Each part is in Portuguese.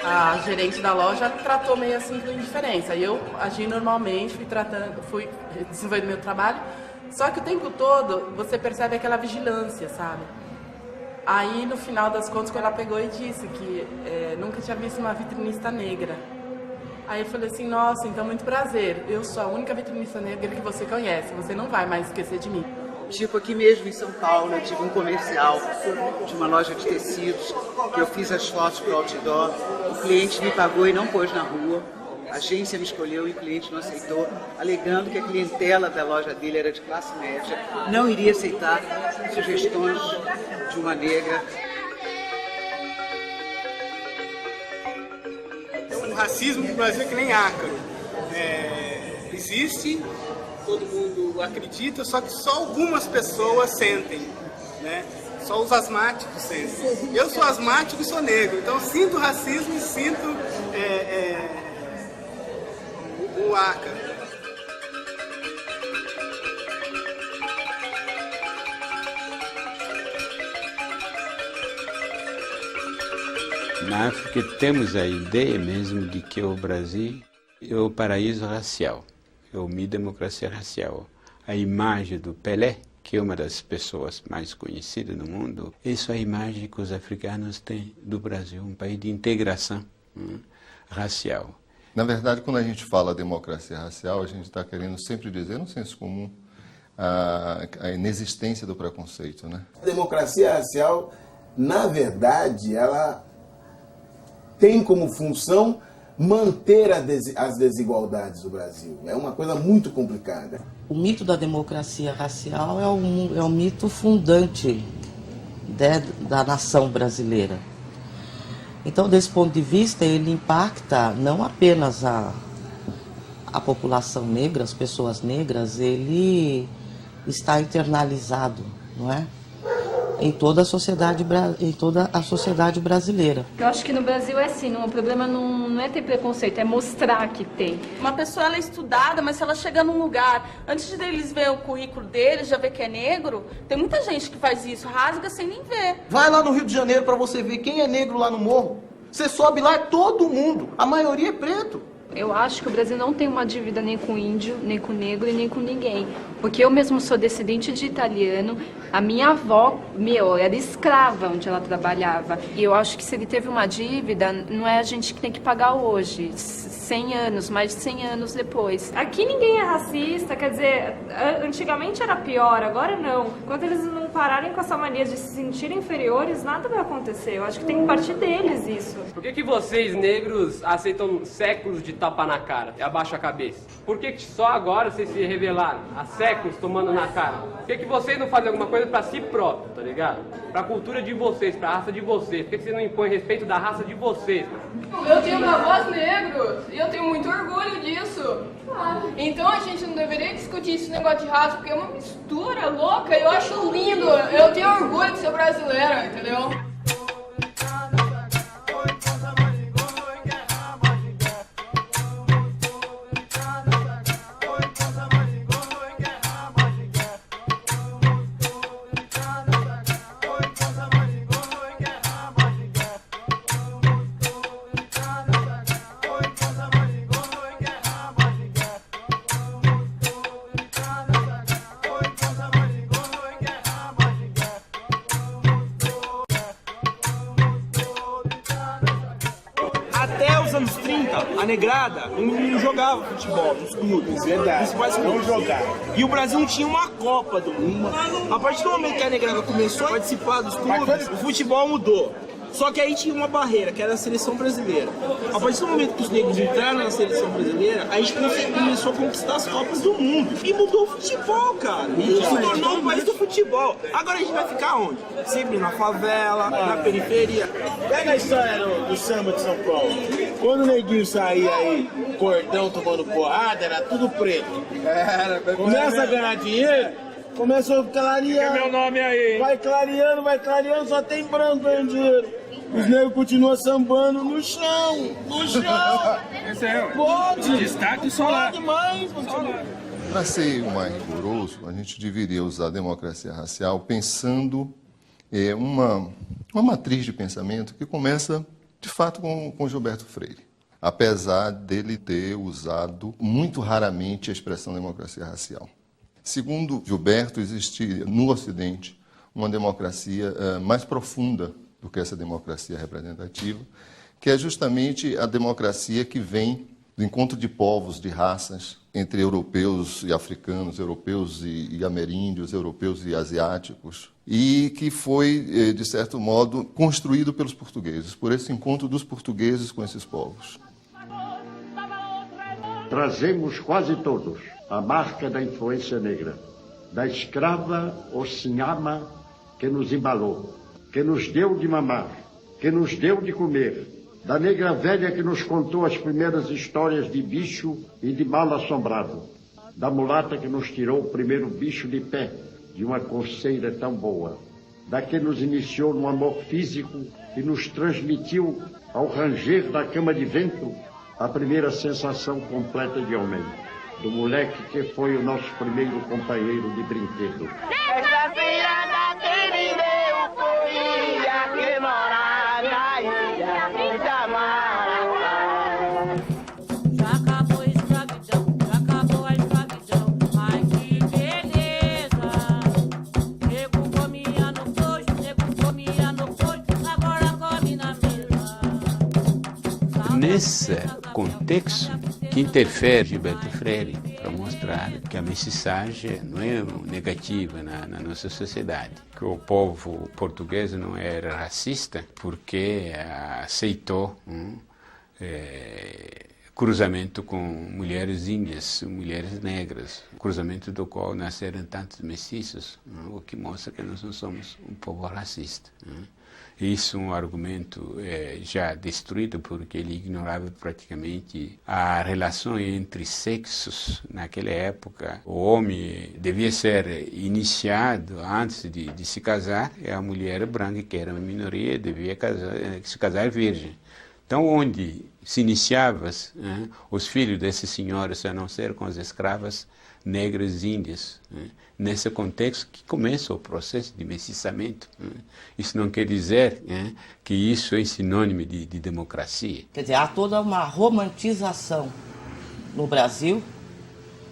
a gerente da loja me tratou meio assim com indiferença. Aí eu agi normalmente, fui desenvolvendo meu trabalho. Só que o tempo todo você percebe aquela vigilância, sabe? Aí no final das contas, quando ela pegou e disse que nunca tinha visto uma vitrinista negra. Aí eu falei assim, nossa, então muito prazer. Eu sou a única vitrinista negra que você conhece. Você não vai mais esquecer de mim. Tipo, aqui mesmo em São Paulo, eu tive um comercial de uma loja de tecidos, que eu fiz as fotos para o outdoor, o cliente me pagou e não pôs na rua, a agência me escolheu e o cliente não aceitou, alegando que a clientela da loja dele era de classe média, não iria aceitar sugestões de uma negra. O racismo no Brasil é que nem ácaro. Existe, todo mundo acredita, só que só algumas pessoas sentem, né? Só os asmáticos sentem. Eu sou asmático e sou negro, então sinto racismo e sinto o ácaro. Na África temos a ideia mesmo de que o Brasil é o paraíso racial, é uma democracia racial. A imagem do Pelé, que é uma das pessoas mais conhecidas no mundo, essa é a imagem que os africanos têm do Brasil, um país de integração racial. Na verdade, quando a gente fala democracia racial, a gente está querendo sempre dizer, no senso comum, a inexistência do preconceito, né? A democracia racial, na verdade, ela tem como função manter as desigualdades do Brasil. É uma coisa muito complicada. O mito da democracia racial é o mito fundante da nação brasileira. Então, desse ponto de vista, ele impacta não apenas a população negra, as pessoas negras, ele está internalizado, não é? Em toda a sociedade brasileira. Eu acho que no Brasil é assim, o problema não é ter preconceito, é mostrar que tem. Uma pessoa ela é estudada, mas se ela chega num lugar, antes de eles verem o currículo deles, já ver que é negro, tem muita gente que faz isso, rasga sem nem ver. Vai lá no Rio de Janeiro para você ver quem é negro lá no morro. Você sobe lá, é todo mundo, a maioria é preto. Eu acho que o Brasil não tem uma dívida nem com índio, nem com negro e nem com ninguém. Porque eu mesmo sou descendente de italiano, a minha avó, era escrava onde ela trabalhava. E eu acho que se ele teve uma dívida, não é a gente que tem que pagar hoje, 100 anos, mais de 100 anos depois. Aqui ninguém é racista, quer dizer, antigamente era pior, agora não. Enquanto eles não pararem com essa mania de se sentirem inferiores, nada vai acontecer. Eu acho que tem que partir deles isso. Por que vocês, negros, aceitam séculos de tapa na cara e abaixam a cabeça? Por que só agora vocês se revelaram? Há séculos tomando na cara? Por que vocês não fazem alguma coisa pra si próprio, tá ligado? Pra cultura de vocês, pra raça de vocês. Por que vocês não impõem respeito da raça de vocês? Eu tenho avós negros e eu tenho muito orgulho disso. Então a gente não deveria discutir esse negócio de raça, porque é uma mistura louca e eu acho lindo. Eu tenho orgulho de ser brasileira, entendeu? Até os anos 30, a negrada não jogava futebol nos clubes. Verdade, não jogava. E o Brasil não tinha uma Copa do Mundo. A partir do momento que a negrada começou a participar dos clubes, o futebol mudou. Só que aí tinha uma barreira, que era a seleção brasileira. A partir do momento que os negros entraram na seleção brasileira, a gente começou a conquistar as Copas do Mundo. E mudou o futebol, cara. E se tornou um país do futebol. Agora a gente vai ficar onde? Sempre na favela, na periferia. Pega a história do samba de São Paulo. Quando o neguinho saía aí, cordão tomando porrada, era tudo preto. Começa a ganhar dinheiro, começou a clarear. Fica meu nome aí. Vai clareando, só tem branco ganhando dinheiro. Os negros continuam sambando no chão. Esse é Pode. Destaque solar. Pode mais. Para ser mais rigoroso, a gente deveria usar a democracia racial pensando uma matriz de pensamento que começa de fato, com Gilberto Freire, apesar dele ter usado muito raramente a expressão democracia racial. Segundo Gilberto, existia no Ocidente uma democracia mais profunda do que essa democracia representativa, que é justamente a democracia que vem do encontro de povos, de raças, entre europeus e africanos, europeus e ameríndios, europeus e asiáticos, e que foi, de certo modo, construído pelos portugueses, por esse encontro dos portugueses com esses povos. Trazemos quase todos a marca da influência negra, da escrava Ocinhama que nos embalou, que nos deu de mamar, que nos deu de comer, da negra velha que nos contou as primeiras histórias de bicho e de mal assombrado, da mulata que nos tirou o primeiro bicho de pé de uma coceira tão boa, da que nos iniciou no amor físico e nos transmitiu, ao ranger da cama de vento, a primeira sensação completa de homem, do moleque que foi o nosso primeiro companheiro de brinquedo. Nesse contexto que interfere Gilberto Freire para mostrar que a mensagem não é negativa na nossa sociedade, que o povo português não era racista porque aceitou cruzamento com mulheres índias, mulheres negras, cruzamento do qual nasceram tantos mestiços, o que mostra que nós não somos um povo racista. Isso é um argumento já destruído, porque ele ignorava praticamente a relação entre sexos. Naquela época, o homem devia ser iniciado antes de se casar, e a mulher branca, que era uma minoria, devia se casar virgem. Então, onde se iniciava os filhos desses senhores, a não ser com as escravas negras índias, nesse contexto que começa o processo de mestiçamento. Isso não quer dizer que isso é sinônimo de democracia. Quer dizer, há toda uma romantização no Brasil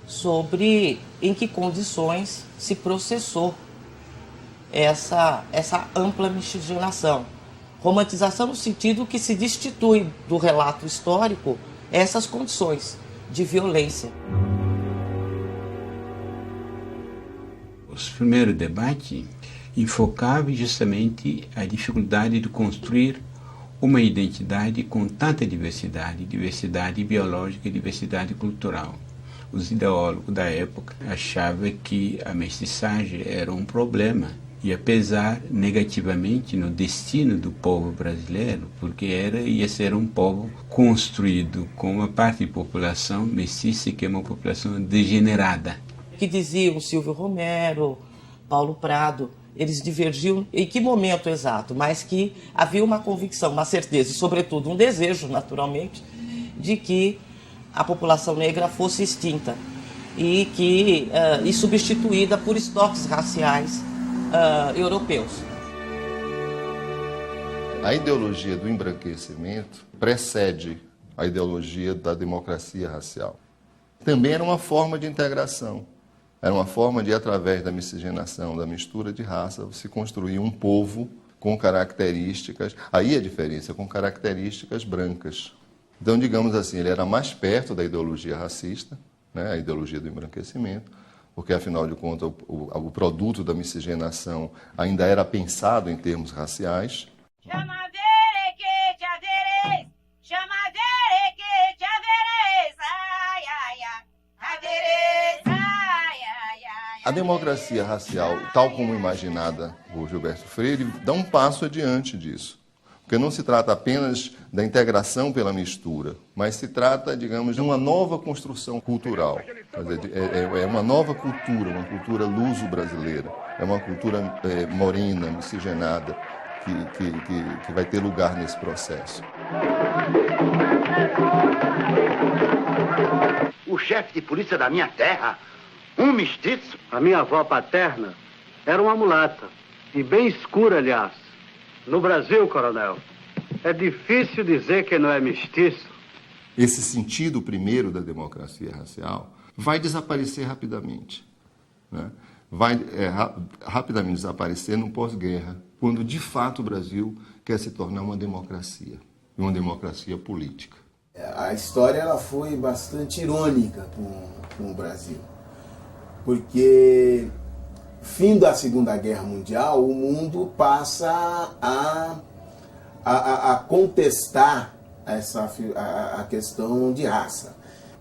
sobre em que condições se processou essa ampla miscigenação. Romantização no sentido que se destitui do relato histórico essas condições de violência. O primeiro debate enfocava justamente a dificuldade de construir uma identidade com tanta diversidade biológica e diversidade cultural. Os ideólogos da época achavam que a mestiçagem era um problema e a pesar negativamente no destino do povo brasileiro, porque ia ser um povo construído com uma parte de população mestiça, que é uma população degenerada. Que diziam Silvio Romero, Paulo Prado, eles divergiam em que momento exato, mas que havia uma convicção, uma certeza e, sobretudo, um desejo, naturalmente, de que a população negra fosse extinta e substituída por estoques raciais europeus. A ideologia do embranquecimento precede a ideologia da democracia racial. Também era uma forma de integração. Era uma forma de, através da miscigenação, da mistura de raça, se construir um povo com características, aí a diferença, com características brancas. Então, digamos assim, ele era mais perto da ideologia racista, a ideologia do embranquecimento, porque, afinal de contas, o produto da miscigenação ainda era pensado em termos raciais. A democracia racial, tal como imaginada por Gilberto Freire, dá um passo adiante disso. Porque não se trata apenas da integração pela mistura, mas se trata, digamos, de uma nova construção cultural. Quer dizer, é uma nova cultura, uma cultura luso-brasileira. É uma cultura morena, miscigenada, que vai ter lugar nesse processo. O chefe de polícia da minha terra, um mestiço. A minha avó paterna era uma mulata, e bem escura, aliás. No Brasil, coronel, É difícil dizer que não é mestiço. Esse sentido primeiro da democracia racial vai desaparecer rapidamente, né? Vai rapidamente desaparecer no pós-guerra, quando de fato o Brasil quer se tornar uma democracia política. A história ela foi bastante irônica com o Brasil, porque fim da Segunda Guerra Mundial, o mundo passa a contestar a questão de raça.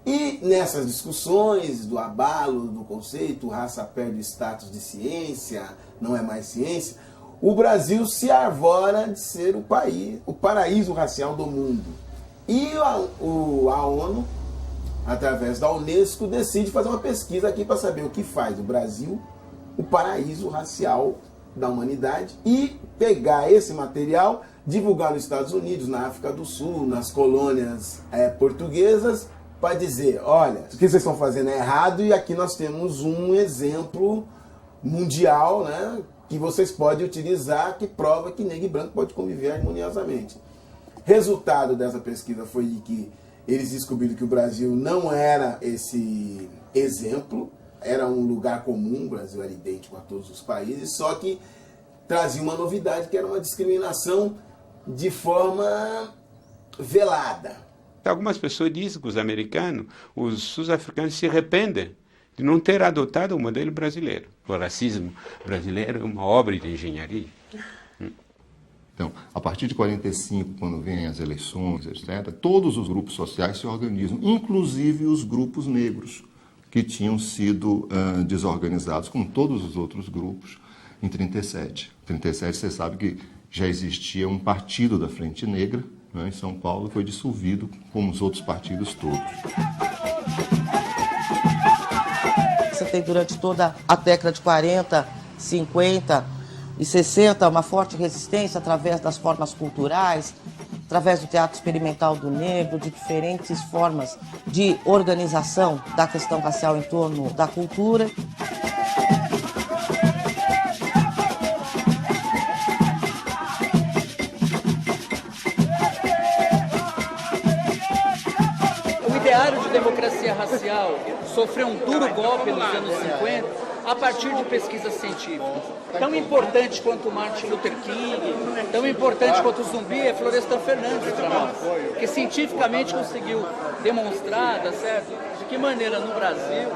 E nessas discussões do abalo do conceito, raça perde status de ciência, não é mais ciência, o Brasil se arvora de ser o paraíso racial do mundo. E a ONU, através da Unesco, decide fazer uma pesquisa aqui para saber o que faz o Brasil o paraíso racial da humanidade e pegar esse material, divulgar nos Estados Unidos, na África do Sul, nas colônias portuguesas, para dizer, olha, o que vocês estão fazendo é errado e aqui nós temos um exemplo mundial, né, que vocês podem utilizar, que prova que negro e branco pode conviver harmoniosamente. Resultado dessa pesquisa foi que eles descobriram que o Brasil não era esse exemplo, era um lugar comum, o Brasil era idêntico a todos os países, só que trazia uma novidade, que era uma discriminação de forma velada. Algumas pessoas dizem que os americanos, os sul-africanos se arrependem de não ter adotado o modelo brasileiro. O racismo brasileiro é uma obra de engenharia. Então, a partir de 45, quando vêm as eleições, etc., todos os grupos sociais se organizam, inclusive os grupos negros, que tinham sido desorganizados, como todos os outros grupos, em 37. Em 37, você sabe que já existia um partido da Frente Negra, né, em São Paulo, foi dissolvido, como os outros partidos todos. Você tem durante toda a década de 40, 50 e 60 uma forte resistência através das formas culturais, através do teatro experimental do negro, de diferentes formas de organização da questão racial em torno da cultura. O ideário de democracia racial sofreu um duro golpe nos anos 50 a partir de pesquisas científicas. Tão importante quanto Martin Luther King, tão importante quanto o Zumbi é Florestan Fernandes para nós, que cientificamente conseguiu demonstrar, tá certo, de que maneira no Brasil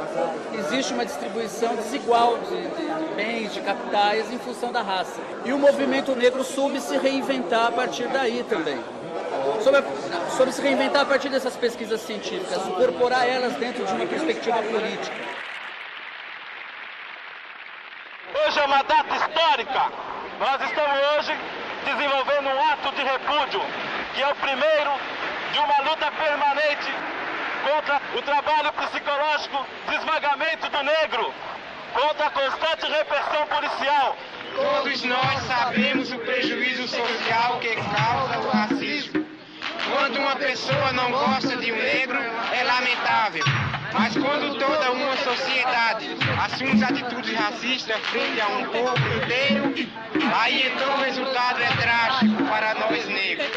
existe uma distribuição desigual de bens, de capitais em função da raça. E o movimento negro soube se reinventar a partir daí também. Sobre se reinventar a partir dessas pesquisas científicas, incorporar elas dentro de uma perspectiva política. Hoje é uma data histórica. Nós estamos hoje desenvolvendo um ato de repúdio, que é o primeiro de uma luta permanente contra o trabalho psicológico de esmagamento do negro, contra a constante repressão policial. Todos nós sabemos o prejuízo social que causa o racismo. Quando uma pessoa não gosta de um negro, é lamentável. Mas quando toda uma sociedade assume atitudes racistas frente a um povo inteiro, aí então o resultado é trágico para nós negros.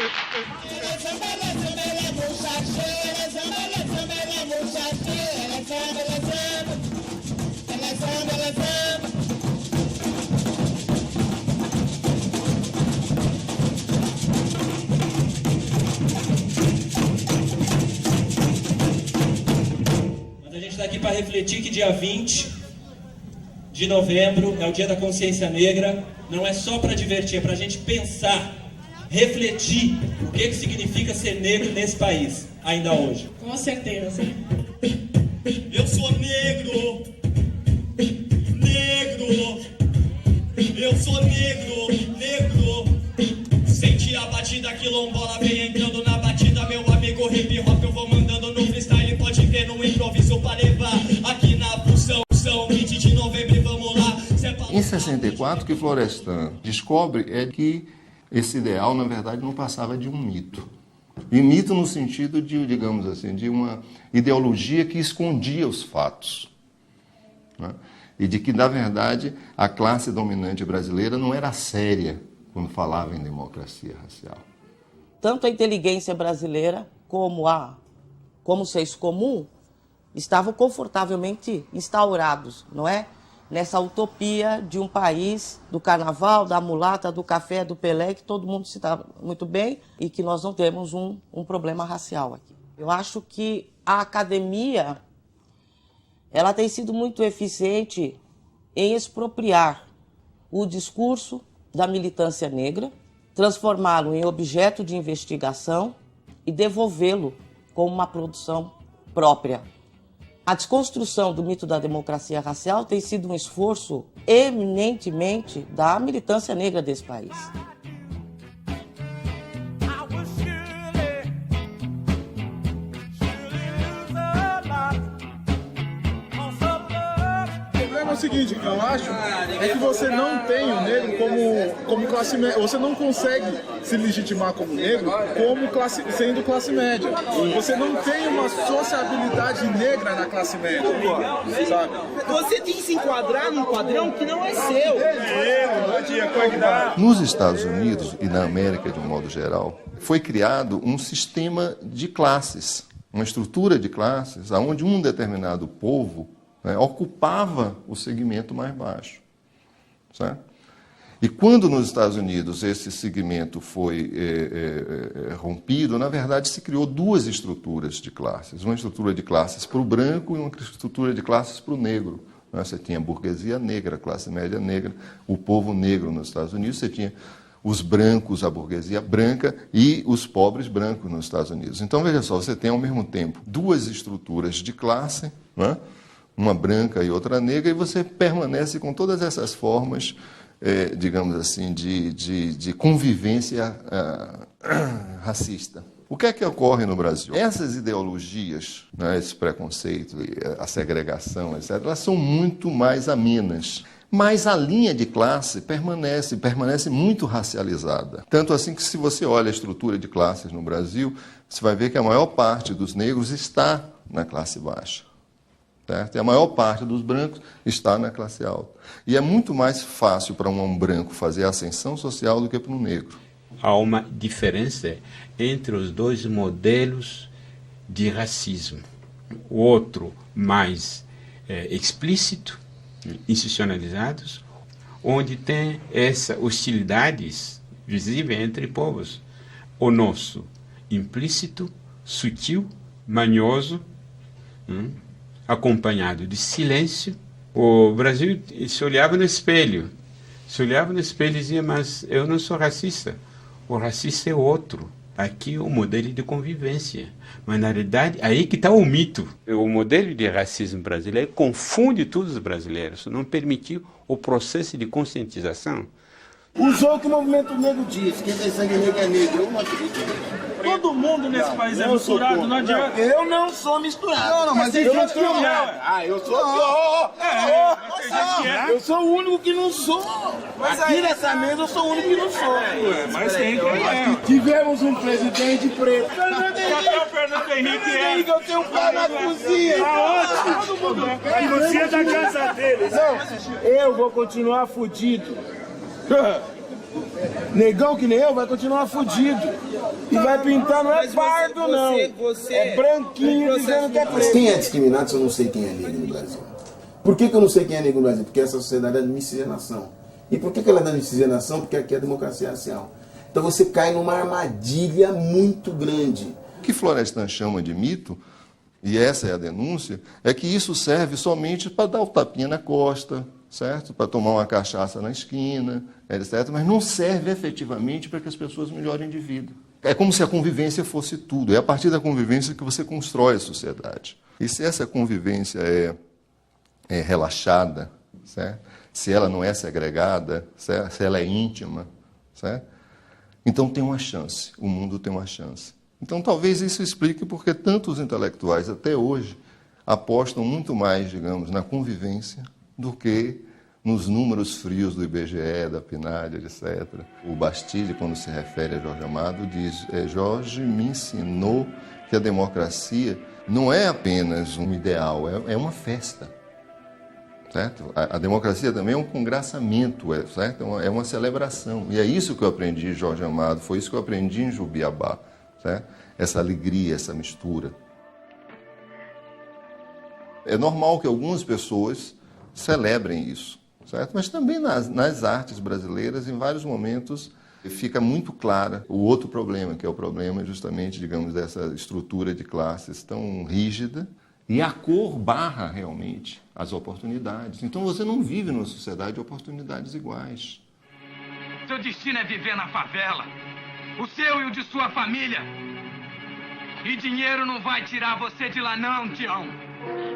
Aqui para refletir que dia 20 de novembro é o Dia da Consciência Negra. Não é só para divertir, é para a gente pensar, refletir o que significa ser negro nesse país, ainda hoje. Com certeza. Eu sou negro, negro, eu sou negro, negro. Sente a batida quilombola, vem entrando na batida, meu amigo hip hop, eu vou mandando no freestyle, pode ver no improviso para levar aqui na função, 20 de novembro, vamos lá. Em 64, o que Florestan descobre é que esse ideal, na verdade, não passava de um mito. E mito no sentido de, digamos assim, de uma ideologia que escondia os fatos, né? E de que, na verdade, a classe dominante brasileira não era séria quando falava em democracia racial. tanto a inteligência brasileira como o senso comum estavam confortavelmente instaurados, não é? Nessa utopia de um país do carnaval, da mulata, do café, do Pelé, que todo mundo se dá muito bem e que nós não temos um problema racial aqui. Eu acho que a academia ela tem sido muito eficiente em expropriar o discurso da militância negra, transformá-lo em objeto de investigação e devolvê-lo como uma produção própria. A desconstrução do mito da democracia racial tem sido um esforço eminentemente da militância negra desse país. É o seguinte, eu acho é que você não tem o negro como classe média. Você não consegue se legitimar como negro sendo classe média. Você não tem uma sociabilidade negra na classe média, sabe? Você tem que se enquadrar num padrão que não é seu. Nos Estados Unidos e na América de um modo geral, foi criado um sistema de classes, uma estrutura de classes, onde um determinado povo ocupava o segmento mais baixo. Certo? E quando nos Estados Unidos esse segmento foi rompido, na verdade se criou duas estruturas de classes. Uma estrutura de classes para o branco e uma estrutura de classes para o negro. Você tinha a burguesia negra, a classe média negra, o povo negro nos Estados Unidos, você tinha os brancos, a burguesia branca e os pobres brancos nos Estados Unidos. Então, veja só, você tem ao mesmo tempo duas estruturas de classe, não é? Uma branca e outra negra, e você permanece com todas essas formas, digamos assim, de convivência racista. O que é que ocorre no Brasil? Essas ideologias, né, esse preconceito, a segregação, etc., elas são muito mais amenas. Mas a linha de classe permanece muito racializada. Tanto assim que, se você olha a estrutura de classes no Brasil, você vai ver que a maior parte dos negros está na classe baixa. Certo? E a maior parte dos brancos está na classe alta. E é muito mais fácil para um branco fazer ascensão social do que para um negro. Há uma diferença entre os dois modelos de racismo. O outro mais explícito, institucionalizados, onde tem essas hostilidades visíveis entre povos. O nosso, implícito, sutil, manhoso, acompanhado de silêncio. O Brasil se olhava no espelho. E dizia, mas eu não sou racista. O racista é outro. Aqui é o modelo de convivência. Mas, na realidade, aí que está o mito. O modelo de racismo brasileiro confunde todos os brasileiros. Não permitiu o processo de conscientização. Usou o que o movimento negro diz, quem tem sangue negro é negro. Eu não acredito. Todo mundo nesse país é misturado, não adianta. Eu não sou misturado. Não, mas eu não sou. Eu sou. Eu sou o único que não sou. Aqui nessa mesa eu sou o único que não sou. Mas tem que é. Tivemos um presidente preto. Até o Fernando Henrique eu tenho um pau na cozinha. A cozinha da casa deles. Não, eu vou continuar fudido. Negão que nem eu vai continuar fudido. E vai pintar, não é pardo, não. É branquinho dizendo que é preto. Mas quem é discriminado se eu não sei quem é negro no Brasil? Por que eu não sei quem é negro no Brasil? Porque essa sociedade é de miscigenação. E por que ela é de miscigenação? Porque aqui é democracia racial. Então você cai numa armadilha muito grande. O que Florestan chama de mito, e essa é a denúncia, é que isso serve somente para dar o tapinha na costa, certo? Para tomar uma cachaça na esquina, etc. Mas não serve efetivamente para que as pessoas melhorem de vida. É como se a convivência fosse tudo. É a partir da convivência que você constrói a sociedade. E se essa convivência é relaxada, certo? Se ela não é segregada, certo? Se ela é íntima, certo? Então tem uma chance, o mundo tem uma chance. Então talvez isso explique porque tantos intelectuais até hoje apostam muito mais, digamos, na convivência do que nos números frios do IBGE, da PNAD, etc. O Bastille, quando se refere a Jorge Amado, diz: Jorge me ensinou que a democracia não é apenas um ideal, é uma festa. certo? A democracia também é um congraçamento, certo? É uma celebração. E é isso que eu aprendi, Jorge Amado, foi isso que eu aprendi em Jubiabá, certo? Essa alegria, essa mistura. É normal que algumas pessoas celebrem isso, certo? Mas também nas artes brasileiras, em vários momentos, fica muito clara o outro problema, que é o problema justamente, digamos, dessa estrutura de classes tão rígida, e a cor barra realmente as oportunidades. Então você não vive numa sociedade de oportunidades iguais. Seu destino é viver na favela, o seu e o de sua família. E dinheiro não vai tirar você de lá não, Tião.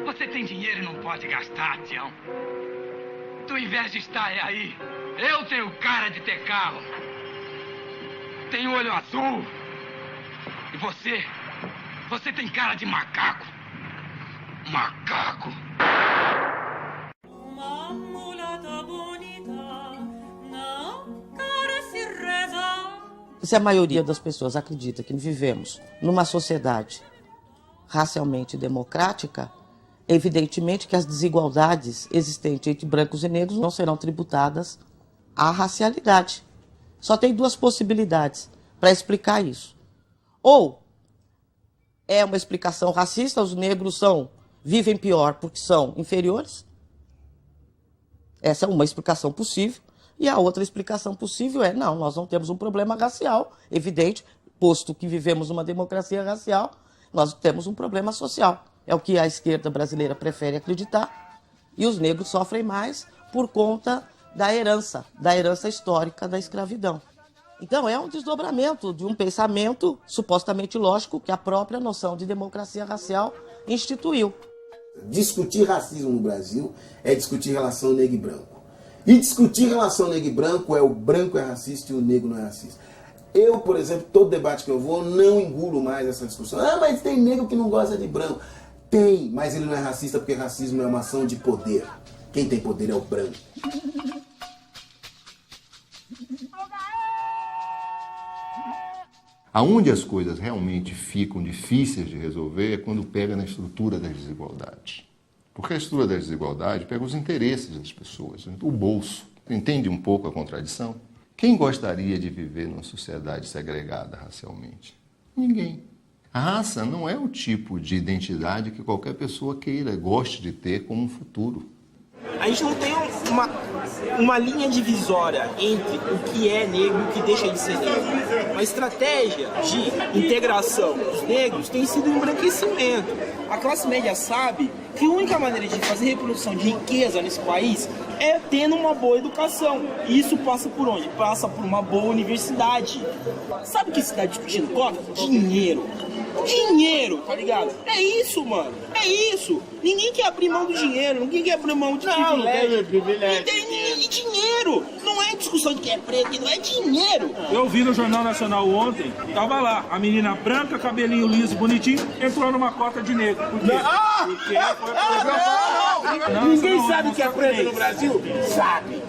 Você tem dinheiro e não pode gastar, Tião. Tua inveja está aí. Eu tenho cara de ter carro. Tenho olho azul. E você tem cara de macaco. Macaco. Uma mulata bonita não carece reza. Se a maioria das pessoas acredita que vivemos numa sociedade racialmente democrática, evidentemente que as desigualdades existentes entre brancos e negros não serão tributadas à racialidade. Só tem duas possibilidades para explicar isso. Ou é uma explicação racista, os negros vivem pior porque são inferiores. Essa é uma explicação possível. E a outra explicação possível é, não, nós não temos um problema racial, evidente, posto que vivemos uma democracia racial, nós temos um problema social. É o que a esquerda brasileira prefere acreditar, e os negros sofrem mais por conta da herança histórica da escravidão. Então é um desdobramento de um pensamento supostamente lógico que a própria noção de democracia racial instituiu. Discutir racismo no Brasil é discutir relação negro e branco. E discutir relação negro e branco é o branco é racista e o negro não é racista. Eu, por exemplo, todo debate que eu vou, não engulo mais essa discussão. Ah, mas tem negro que não gosta de branco. Tem, mas ele não é racista porque racismo é uma ação de poder. Quem tem poder é o branco. Aonde as coisas realmente ficam difíceis de resolver é quando pega na estrutura das desigualdades. Porque a estrutura da desigualdade pega os interesses das pessoas, o bolso. Entende um pouco a contradição? Quem gostaria de viver numa sociedade segregada racialmente? Ninguém. A raça não é o tipo de identidade que qualquer pessoa queira, goste de ter como um futuro. A gente não tem uma linha divisória entre o que é negro e o que deixa de ser negro. Uma estratégia de integração dos negros tem sido um embranquecimento. A classe média sabe que a única maneira de fazer reprodução de riqueza nesse país é tendo uma boa educação. E isso passa por onde? Passa por uma boa universidade. Sabe o que se está discutindo cota? Dinheiro. Dinheiro, tá ligado? É isso, mano. É isso. Ninguém quer abrir mão do dinheiro. Ninguém quer abrir mão de privilégio. E dinheiro. Não é discussão de que é preto, não é dinheiro. Eu vi no Jornal Nacional ontem, tava lá, a menina branca, cabelinho liso, bonitinho, entrou numa cota de negro. Por quê? Porque foi Ninguém sabe o que é preto no Brasil? Sabe.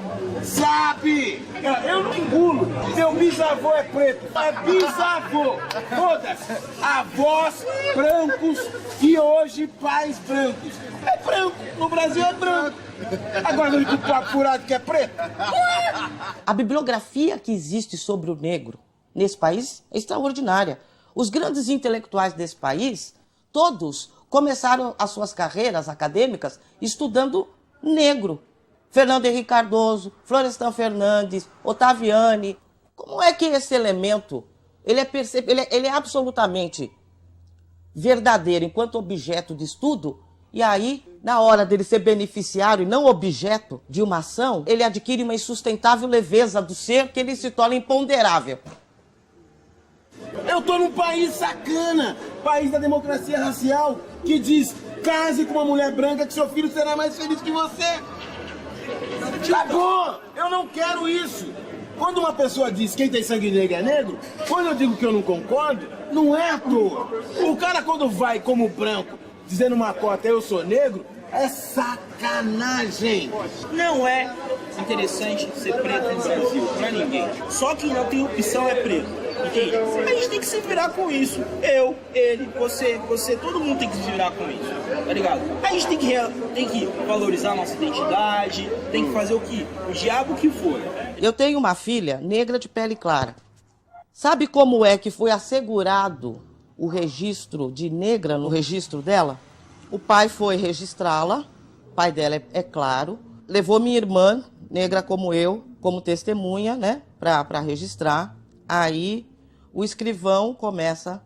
Sabe! Eu não engulo. Meu bisavô é preto. É bisavô. Foda-se. Avós brancos e hoje pais brancos. É branco. No Brasil é branco. Agora não fica papo furado que é preto. A bibliografia que existe sobre o negro nesse país é extraordinária. Os grandes intelectuais desse país, todos começaram as suas carreiras acadêmicas estudando negro. Fernando Henrique Cardoso, Florestan Fernandes, Ottaviani. Como é que esse elemento ele é absolutamente verdadeiro enquanto objeto de estudo, e aí, na hora dele ser beneficiário e não objeto de uma ação, ele adquire uma insustentável leveza do ser que ele se torna imponderável. Eu tô num país sacana, país da democracia racial, que diz: case com uma mulher branca que seu filho será mais feliz que você. Acabou! Eu não quero isso! Quando uma pessoa diz quem tem sangue negro é negro, quando eu digo que eu não concordo, não é à toa. O cara quando vai como branco, dizendo uma cota eu sou negro, é sacanagem! Não é interessante ser preto no Brasil, pra ninguém. Só quem não tem opção é preto. Entende? A gente tem que se virar com isso. Eu, ele, você, todo mundo tem que se virar com isso. Tá ligado? A gente tem que valorizar a nossa identidade, tem que fazer o diabo que for. Eu tenho uma filha negra de pele clara. Sabe como é que foi assegurado o registro de negra no registro dela? O pai foi registrá-la, o pai dela é claro, levou minha irmã, negra como eu, como testemunha, né, para registrar. Aí o escrivão começa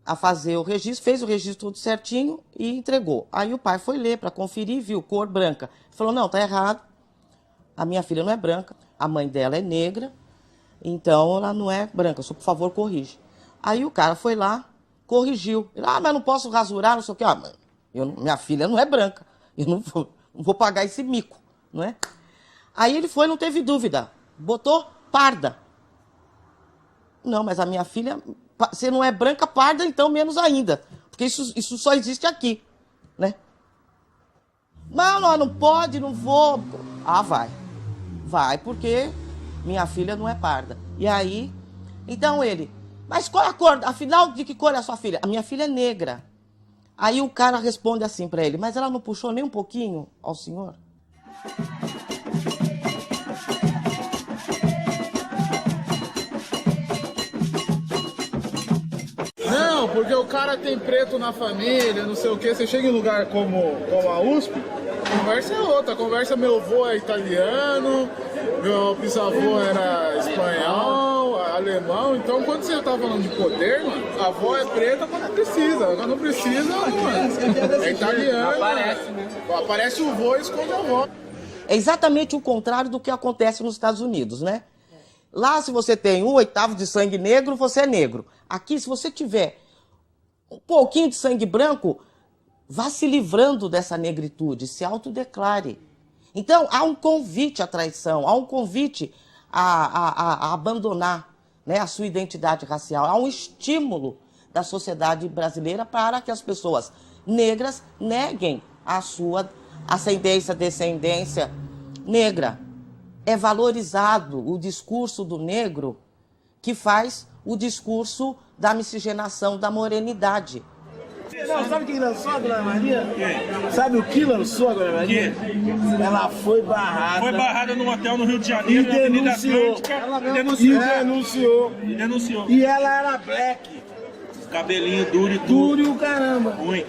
a fazer o registro, fez o registro tudo certinho e entregou. Aí o pai foi ler para conferir, viu cor branca. Falou, não, tá errado, a minha filha não é branca, a mãe dela é negra, então ela não é branca, só por favor corrige. Aí o cara foi lá, corrigiu. Ele, mas não posso rasurar, não sei o quê. Minha filha não é branca, eu não vou pagar esse mico, não é? Aí ele foi, não teve dúvida, botou parda. Não, mas a minha filha, você não é branca, parda, então menos ainda. Porque isso só existe aqui, né? Não pode, não vou. Vai. Vai, porque minha filha não é parda. E aí, então ele, mas qual é a cor? Afinal, de que cor é a sua filha? A minha filha é negra. Aí o cara responde assim para ele, mas ela não puxou nem um pouquinho ao senhor? Não, porque o cara tem preto na família, não sei o que. Você chega em um lugar como a USP, a conversa é outra. A conversa, meu avô é italiano, meu bisavô era espanhol, alemão. Então, quando você tá falando de poder, mano, a avó é preta quando precisa. Quando não precisa, mano, é italiano. Aparece, né? Aparece o vô e esconde a avó. É exatamente o contrário do que acontece nos Estados Unidos, né? Lá, se você tem 1/8 de sangue negro, você é negro. Aqui, se você tiver um pouquinho de sangue branco, vá se livrando dessa negritude, se autodeclare. Então, há um convite à traição, há um convite a abandonar, né, a sua identidade racial. Há um estímulo da sociedade brasileira para que as pessoas negras neguem a sua ascendência, descendência negra. É valorizado o discurso do negro que faz o discurso da miscigenação da morenidade. Não, sabe quem lançou a Glória Maria? Sabe o que lançou a Glória Maria? Ela foi barrada. Foi barrada num hotel no Rio de Janeiro, na Avenida Atlântica. E denunciou. E ela era black. Cabelinho duro e tudo. Duro e o caramba. Ruim.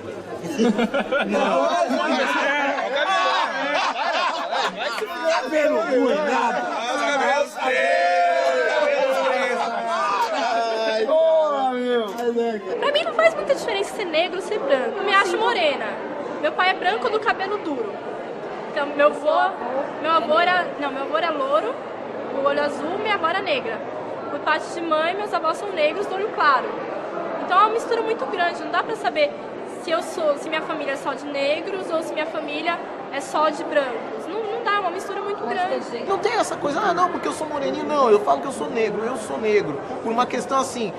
Não. Cabelo ruim, nada. Pra mim não faz muita diferença ser negro ou ser branco. Eu me acho morena. Meu pai é branco do cabelo duro. Então meu avô era louro, o olho azul, minha avó era negra. Por parte de mãe, meus avós são negros do olho claro. Então é uma mistura muito grande, não dá pra saber se minha família é só de negros ou se minha família é só de brancos. Não dá, é uma mistura muito grande. Não tem essa coisa, não, porque eu sou moreninho, não, eu falo que eu sou negro. Por uma questão assim,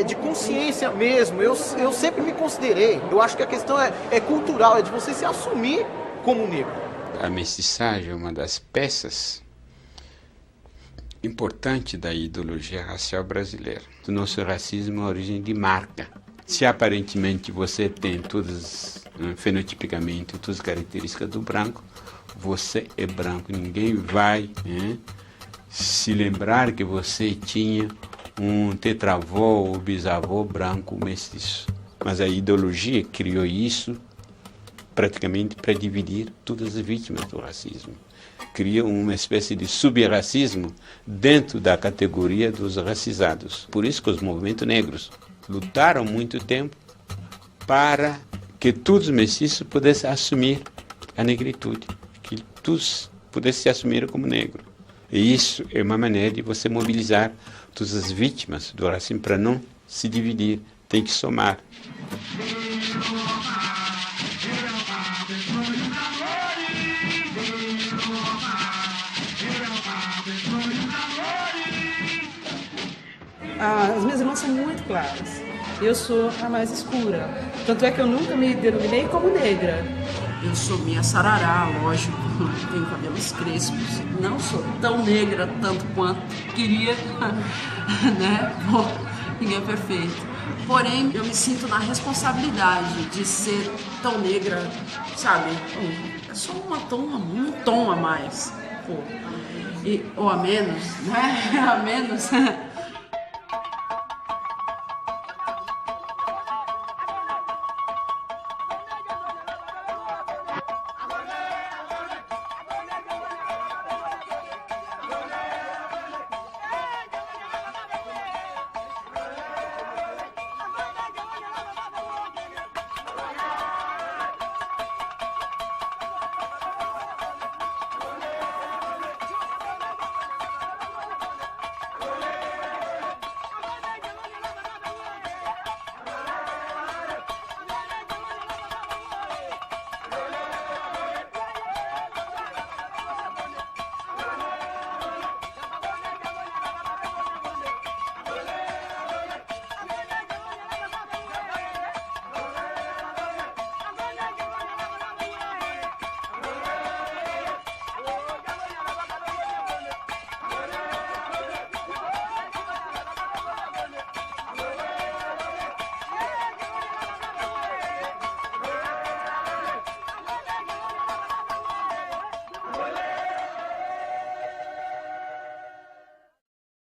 de consciência mesmo, eu sempre me considerei. Eu acho que a questão é cultural, é de você se assumir como negro. A mestiçagem é uma das peças importantes da ideologia racial brasileira. O nosso racismo é origem de marca. Se aparentemente você tem todas, fenotipicamente, todas as características do branco, você é branco. Ninguém vai se lembrar que você tinha um tetravô ou bisavô branco mestiço. Mas a ideologia criou isso praticamente para dividir todas as vítimas do racismo. Criou uma espécie de subracismo dentro da categoria dos racizados. Por isso que os movimentos negros lutaram muito tempo para que todos os mestiços pudessem assumir a negritude, que todos pudessem se assumir como negro. E isso é uma maneira de você mobilizar todas as vítimas do racismo para não se dividir, tem que somar. As minhas irmãs são muito claras. Eu sou a mais escura. Tanto é que eu nunca me denominei como negra. Eu sou minha sarará, lógico, tenho cabelos crespos. Não sou tão negra tanto quanto queria, né? Bom, ninguém é perfeito. Porém, eu me sinto na responsabilidade de ser tão negra, sabe? É só um tom a mais, pô. Ou a menos, né? A menos.